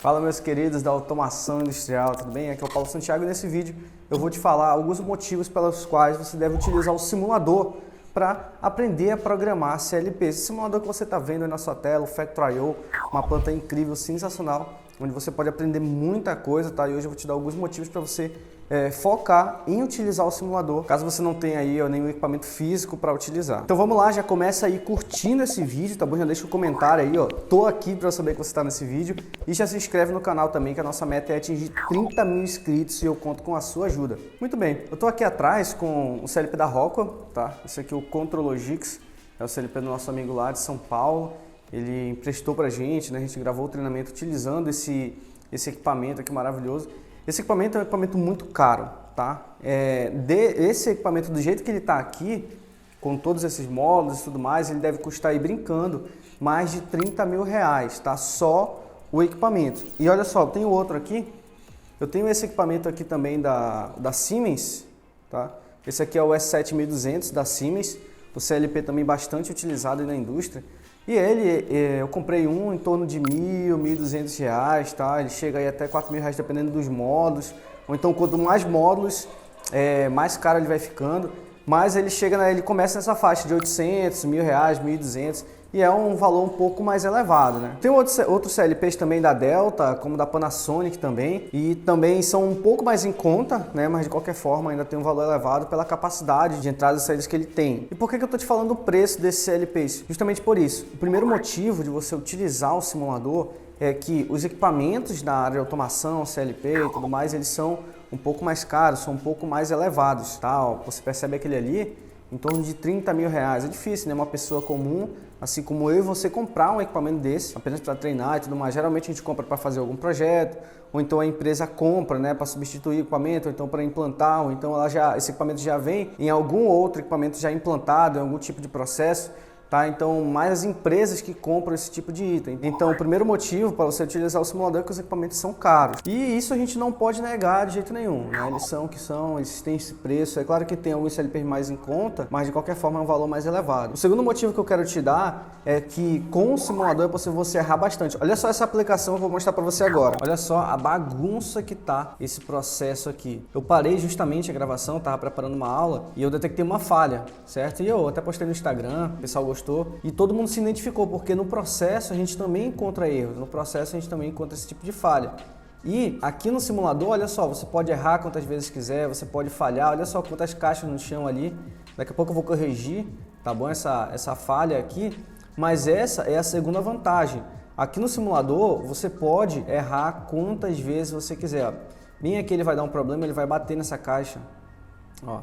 Fala, meus queridos da automação industrial, tudo bem? Aqui é o Paulo Santiago e nesse vídeo eu vou te falar alguns motivos pelos quais você deve utilizar o simulador para aprender a programar CLP. Esse simulador que você está vendo aí na sua tela, o Factory.io, uma planta incrível, sensacional, onde você pode aprender muita coisa, tá? E hoje eu vou te dar alguns motivos para você focar em utilizar o simulador, caso você não tenha aí nenhum equipamento físico para utilizar. Então vamos lá, já começa aí curtindo esse vídeo, tá bom? Já deixa um comentário aí, ó, tô aqui para eu saber que você está nesse vídeo e já se inscreve no canal também, que a nossa meta é atingir 30 mil inscritos e eu conto com a sua ajuda. Muito bem, eu tô aqui atrás com o CLP da Rockwell, tá? Esse aqui é o Contrologix, é o CLP do nosso amigo lá de São Paulo. Ele emprestou pra gente, né? A gente gravou o treinamento utilizando esse equipamento aqui maravilhoso. Esse equipamento é um equipamento muito caro, tá? Esse equipamento, do jeito que ele está aqui, com todos esses módulos e tudo mais, ele deve custar aí brincando mais de 30 mil reais, tá? Só o equipamento. E olha só, tem outro aqui. Eu tenho esse equipamento aqui também da Siemens, tá? Esse aqui é o S7200 da Siemens, o CLP também bastante utilizado aí na indústria. E ele, eu comprei um em torno de R$1.000, R$1.200, tá? Ele chega aí até R$4.000 dependendo dos módulos. Ou então, quanto mais módulos, mais caro ele vai ficando. Mas ele ele começa nessa faixa de R$800, R$1.000, R$1.200. E é um valor um pouco mais elevado, né? Tem outros CLPs também da Delta, como da Panasonic também. E também são um pouco mais em conta, né? Mas de qualquer forma ainda tem um valor elevado pela capacidade de entradas e saídas que ele tem. E por que eu tô te falando o preço desses CLPs? Justamente por isso. O primeiro motivo de você utilizar o simulador é que os equipamentos da área de automação, CLP e tudo mais, eles são um pouco mais caros, são um pouco mais elevados, tá? Você percebe aquele ali, em torno de 30 mil reais. É difícil, né? Uma pessoa comum, assim como eu e você, comprar um equipamento desse, apenas para treinar e tudo mais. Geralmente a gente compra para fazer algum projeto, ou então a empresa compra, né, para substituir o equipamento, ou então para implantar, ou então esse equipamento já vem em algum outro equipamento já implantado, em algum tipo de processo. Tá? Então, mais as empresas que compram esse tipo de item. Então, o primeiro motivo para você utilizar o simulador é que os equipamentos são caros. E isso a gente não pode negar de jeito nenhum, né? Eles são o que são, eles têm esse preço. É claro que tem alguns CLPs mais em conta, mas de qualquer forma é um valor mais elevado. O segundo motivo que eu quero te dar é que com o simulador é possível você errar bastante. Olha só essa aplicação que eu vou mostrar para você agora. Olha só a bagunça que tá esse processo aqui. Eu parei justamente a gravação, estava preparando uma aula e eu detectei uma falha, certo? E eu até postei no Instagram, o pessoal gostou. E todo mundo se identificou, porque no processo a gente também encontra erros, no processo a gente também encontra esse tipo de falha. E aqui no simulador, olha só, você pode errar quantas vezes quiser, você pode falhar, olha só quantas caixas no chão ali. Daqui a pouco eu vou corrigir, tá bom, essa falha aqui, mas essa é a segunda vantagem. Aqui no simulador você pode errar quantas vezes você quiser. Bem aqui ele vai dar um problema, ele vai bater nessa caixa, ó.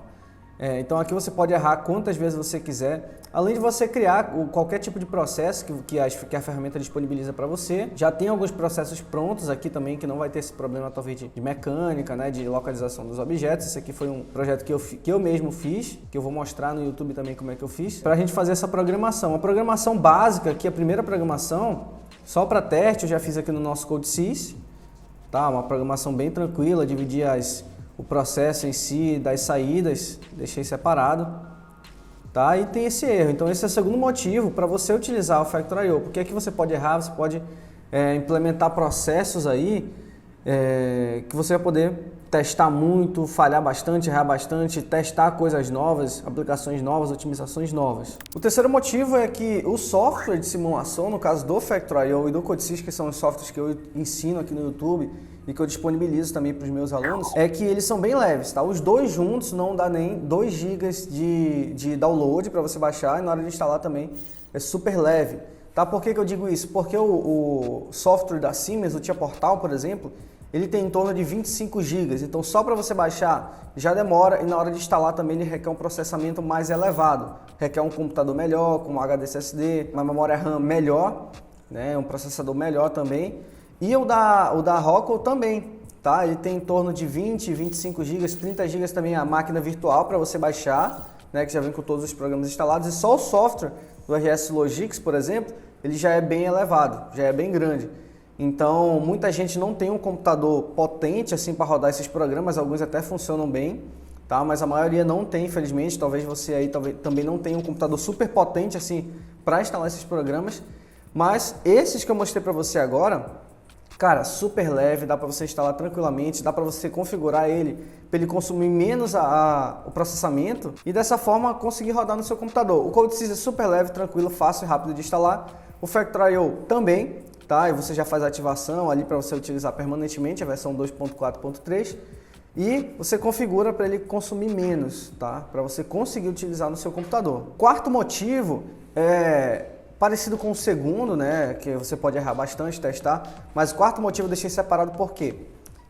Então aqui você pode errar quantas vezes você quiser, além de você criar qualquer tipo de processo que a ferramenta disponibiliza para você. Já tem alguns processos prontos aqui também que não vai ter esse problema talvez de mecânica, né, de localização dos objetos. Esse aqui foi um projeto que eu mesmo fiz, que eu vou mostrar no YouTube também como é que eu fiz, para a gente fazer essa programação. A programação básica aqui, a primeira programação, só para teste, eu já fiz aqui no nosso CodeSys, tá? Uma programação bem tranquila, dividir o processo em si das saídas, deixei separado, tá? E tem esse erro. Então esse é o segundo motivo para você utilizar o Factory.io, porque aqui você pode errar, você pode implementar processos aí que você vai poder testar muito, falhar bastante, errar bastante, testar coisas novas, aplicações novas, otimizações novas. O terceiro motivo é que o software de simulação, no caso do Factory.io e do CodeSys, que são os softwares que eu ensino aqui no YouTube e que eu disponibilizo também para os meus alunos, é que eles são bem leves, tá? Os dois juntos não dá nem 2 GB de download para você baixar, e na hora de instalar também é super leve, tá? Por que eu digo isso? Porque o software da Siemens, o Tia Portal, por exemplo, ele tem em torno de 25 GB, então só para você baixar já demora, e na hora de instalar também ele requer um processamento mais elevado, requer um computador melhor, com um HD SSD, uma memória RAM melhor, né? Um processador melhor também. E o da Rockwell também, tá? Ele tem em torno de 20, 25 GB, 30 GB também a máquina virtual para você baixar, né? Que já vem com todos os programas instalados. E só o software do RS Logix, por exemplo, ele já é bem elevado, já é bem grande. Então, muita gente não tem um computador potente assim para rodar esses programas, alguns até funcionam bem, tá? Mas a maioria não tem, infelizmente. Talvez você aí também não tenha um computador super potente assim para instalar esses programas. Mas esses que eu mostrei para você agora, Cara, super leve, dá para você instalar tranquilamente, dá para você configurar ele para ele consumir menos o processamento e dessa forma conseguir rodar no seu computador. O CodeSys é super leve, tranquilo, fácil e rápido de instalar. O Factory.io também, tá? E você já faz a ativação ali para você utilizar permanentemente, a versão 2.4.3. E você configura para ele consumir menos, tá? Para você conseguir utilizar no seu computador. Quarto motivo é parecido com o segundo, né? Que você pode errar bastante, testar. Mas o quarto motivo eu deixei separado porque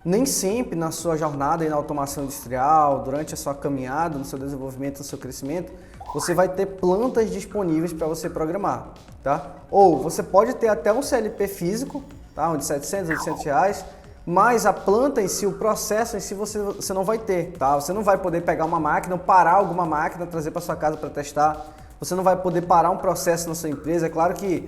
nem sempre na sua jornada aí na automação industrial, durante a sua caminhada, no seu desenvolvimento, no seu crescimento, você vai ter plantas disponíveis para você programar, tá? Ou você pode ter até um CLP físico, tá? Um de 700, 800 reais, mas a planta em si, o processo em si, você não vai ter, tá? Você não vai poder pegar uma máquina, parar alguma máquina, trazer para sua casa para testar. Você não vai poder parar um processo na sua empresa. É claro que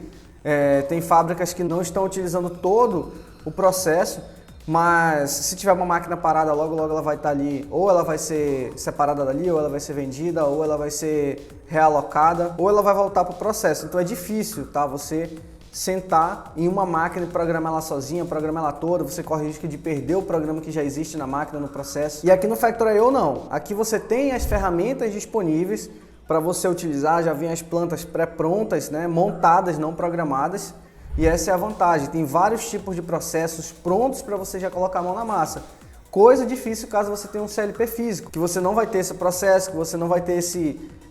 tem fábricas que não estão utilizando todo o processo, mas se tiver uma máquina parada, logo ela vai estar ali, ou ela vai ser separada dali, ou ela vai ser vendida, ou ela vai ser realocada, ou ela vai voltar para o processo. Então é difícil, tá? Você sentar em uma máquina e programar ela sozinha, programar ela toda, você corre o risco de perder o programa que já existe na máquina, no processo. E aqui no Factory.io não, aqui você tem as ferramentas disponíveis para você utilizar, já vem as plantas pré-prontas, né, montadas, não programadas, e essa é a vantagem, tem vários tipos de processos prontos para você já colocar a mão na massa. Coisa difícil caso você tenha um CLP físico, que você não vai ter esse processo, que você não vai ter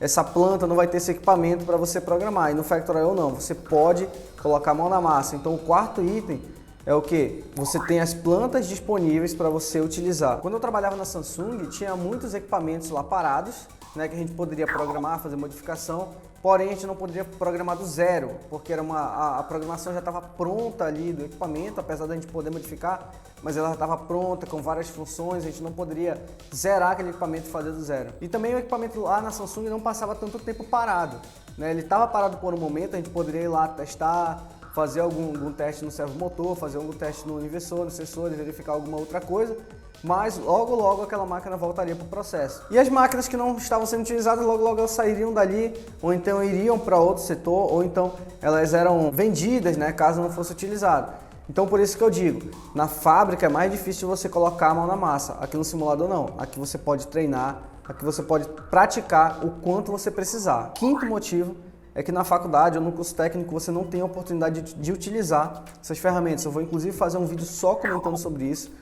essa planta, não vai ter esse equipamento para você programar. E no Factory.io não, você pode colocar a mão na massa. Então o quarto item é o que? Você tem as plantas disponíveis para você utilizar. Quando eu trabalhava na Samsung, tinha muitos equipamentos lá parados, né, que a gente poderia programar, fazer modificação, porém a gente não poderia programar do zero, porque era a programação já estava pronta ali do equipamento, apesar da gente poder modificar, mas ela já estava pronta com várias funções, a gente não poderia zerar aquele equipamento e fazer do zero. E também o equipamento lá na Samsung não passava tanto tempo parado, né? Ele estava parado por um momento, a gente poderia ir lá testar, fazer algum teste no servomotor, fazer algum teste no inversor, no sensor, verificar alguma outra coisa, mas logo aquela máquina voltaria para o processo. E as máquinas que não estavam sendo utilizadas, logo elas sairiam dali, ou então iriam para outro setor, ou então elas eram vendidas, né, caso não fosse utilizado. Então por isso que eu digo, na fábrica é mais difícil você colocar a mão na massa, aqui no simulador não, aqui você pode treinar, aqui você pode praticar o quanto você precisar. Quinto motivo é que na faculdade ou no curso técnico você não tem a oportunidade de utilizar essas ferramentas. Eu vou inclusive fazer um vídeo só comentando sobre isso,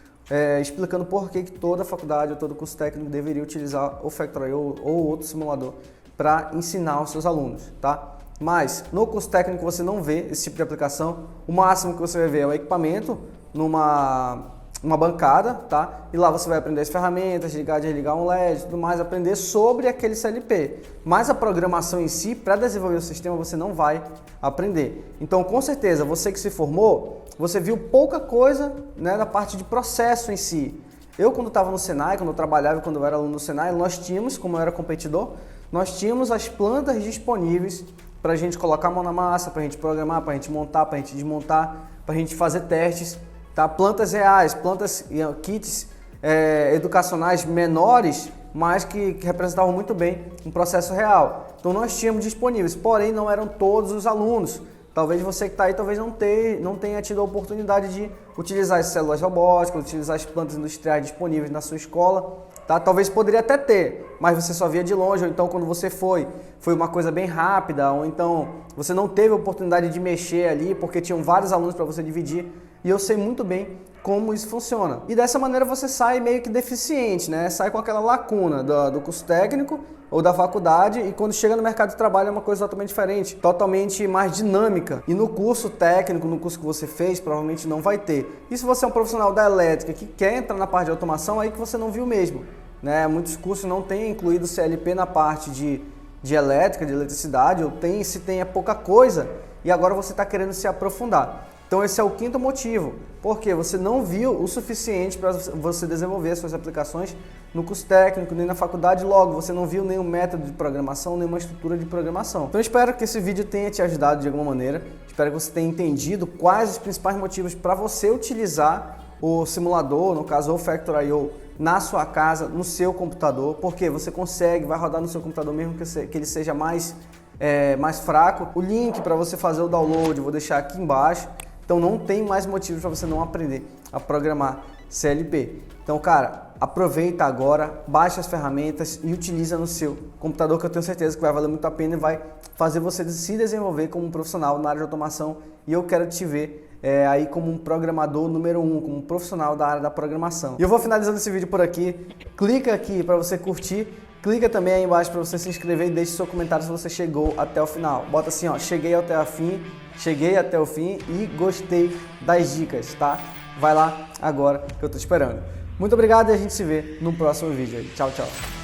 explicando por que toda faculdade ou todo curso técnico deveria utilizar o Factory.io ou outro simulador para ensinar os seus alunos, tá? Mas no curso técnico você não vê esse tipo de aplicação. O máximo que você vai ver é o equipamento numa bancada, tá? E lá você vai aprender as ferramentas, ligar, desligar um LED, tudo mais, aprender sobre aquele CLP. Mas a programação em si, para desenvolver o sistema, você não vai aprender. Então, com certeza, você que se formou, você viu pouca coisa, né, da parte de processo em si. Eu, quando estava no Senai, quando eu trabalhava, quando eu era aluno do Senai, nós tínhamos, como eu era competidor, nós tínhamos as plantas disponíveis para a gente colocar a mão na massa, para a gente programar, para a gente montar, para a gente desmontar, para a gente fazer testes. Tá? Plantas reais, kits educacionais menores, mas que representavam muito bem um processo real. Então nós tínhamos disponíveis, porém não eram todos os alunos. Talvez você que está aí talvez não tenha tido a oportunidade de utilizar as células robóticas, utilizar as plantas industriais disponíveis na sua escola. Tá? Talvez poderia até ter, mas você só via de longe, ou então quando você foi uma coisa bem rápida, ou então você não teve a oportunidade de mexer ali, porque tinham vários alunos para você dividir. E eu sei muito bem como isso funciona. E dessa maneira você sai meio que deficiente, né? Sai com aquela lacuna do curso técnico ou da faculdade e quando chega no mercado de trabalho é uma coisa totalmente diferente, totalmente mais dinâmica. E no curso técnico, no curso que você fez, provavelmente não vai ter. E se você é um profissional da elétrica que quer entrar na parte de automação, aí que você não viu mesmo, né? Muitos cursos não têm incluído o CLP na parte de elétrica, de eletricidade, ou se tem é pouca coisa e agora você está querendo se aprofundar. Então esse é o quinto motivo, porque você não viu o suficiente para você desenvolver suas aplicações no curso técnico, nem na faculdade, logo você não viu nenhum método de programação, nenhuma estrutura de programação. Então eu espero que esse vídeo tenha te ajudado de alguma maneira, espero que você tenha entendido quais os principais motivos para você utilizar o simulador, no caso o Factory.io, na sua casa, no seu computador, porque você consegue, vai rodar no seu computador mesmo que ele seja mais fraco. O link para você fazer o download eu vou deixar aqui embaixo. Então não tem mais motivo para você não aprender a programar CLP. Então, cara, aproveita agora, baixa as ferramentas e utiliza no seu computador, que eu tenho certeza que vai valer muito a pena e vai fazer você se desenvolver como um profissional na área de automação. E eu quero te ver aí como um programador número 1, como um profissional da área da programação. E eu vou finalizando esse vídeo por aqui. Clica aqui para você curtir. Clica também aí embaixo para você se inscrever e deixe seu comentário se você chegou até o final. Bota assim, ó, cheguei até o fim e gostei das dicas, tá? Vai lá agora que eu tô esperando. Muito obrigado e a gente se vê no próximo vídeo aí. Tchau, tchau.